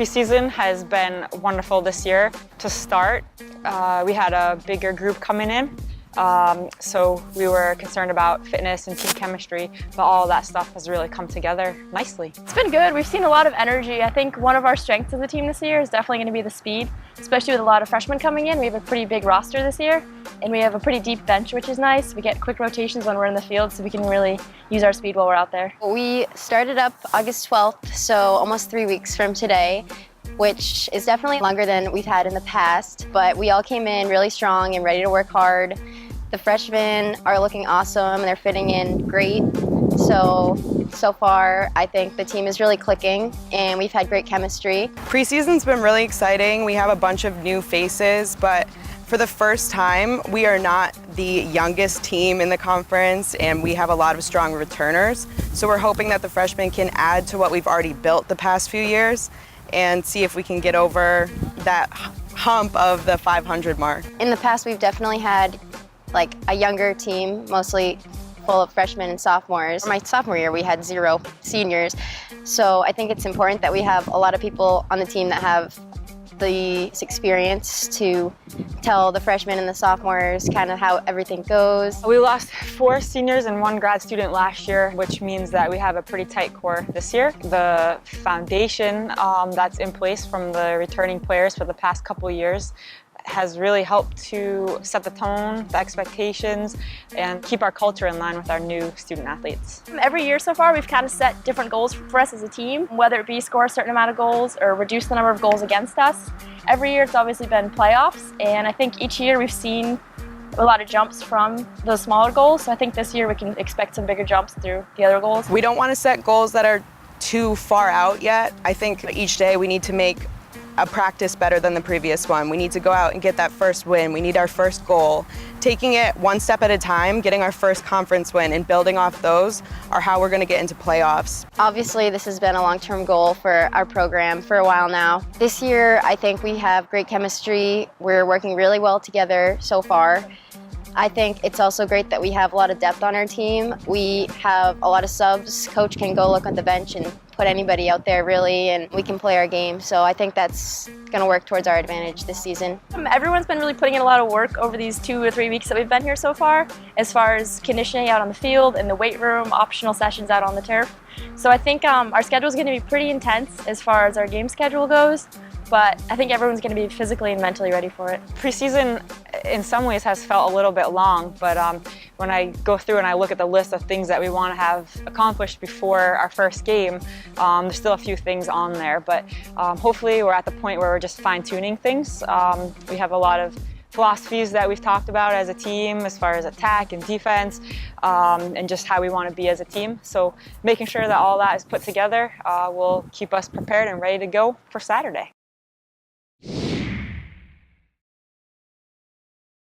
Preseason has been wonderful this year. To start, we had a bigger group coming in, so we were concerned about fitness and team chemistry, but all of that stuff has really come together nicely. It's been good. We've seen a lot of energy. I think one of our strengths of the team this year is definitely going to be the speed, especially with a lot of freshmen coming in. We have a pretty big roster this year, and we have a pretty deep bench, which is nice. We get quick rotations when we're in the field, so we can really use our speed while we're out there. We started up August 12th, so almost 3 weeks from today, which is definitely longer than we've had in the past, but we all came in really strong and ready to work hard. The freshmen are looking awesome, they're fitting in great. So far, I think the team is really clicking and we've had great chemistry. Preseason's been really exciting. We have a bunch of new faces, but for the first time, we are not the youngest team in the conference and we have a lot of strong returners. So we're hoping that the freshmen can add to what we've already built the past few years and see if we can get over that hump of the 500 mark. In the past, we've definitely had like a younger team, mostly full of freshmen and sophomores. My sophomore year, we had 0 seniors. So I think it's important that we have a lot of people on the team that have the experience to tell the freshmen and the sophomores kind of how everything goes. We lost 4 seniors and 1 grad student last year, which means that we have a pretty tight core this year. The foundation that's in place from the returning players for the past couple of years has really helped to set the tone, the expectations, and keep our culture in line with our new student athletes. Every year so far, we've kind of set different goals for us as a team, whether it be score a certain amount of goals or reduce the number of goals against us. Every year it's obviously been playoffs, and I think each year we've seen a lot of jumps from those smaller goals, so I think this year we can expect some bigger jumps through the other goals. We don't want to set goals that are too far out yet. I think each day we need to make a practice better than the previous one. We need to go out and get that first win. We need our first goal. Taking it one step at a time, getting our first conference win and building off those are how we're going to get into playoffs. Obviously, this has been a long-term goal for our program for a while now. This year, I think we have great chemistry. We're working really well together so far. I think it's also great that we have a lot of depth on our team. We have a lot of subs. Coach can go look on the bench and put anybody out there really, and we can play our game. So I think that's going to work towards our advantage this season. Everyone's been really putting in a lot of work over these 2 or 3 weeks that we've been here so far, as far as conditioning out on the field, in the weight room, optional sessions out on the turf. So I think our schedule is going to be pretty intense as far as our game schedule goes, but I think everyone's going to be physically and mentally ready for it. Preseason in some ways has felt a little bit long, but when I go through and I look at the list of things that we want to have accomplished before our first game, there's still a few things on there, but hopefully we're at the point where we're just fine-tuning things. We have a lot of philosophies that we've talked about as a team as far as attack and defense, and just how we want to be as a team. So making sure that all that is put together will keep us prepared and ready to go for Saturday.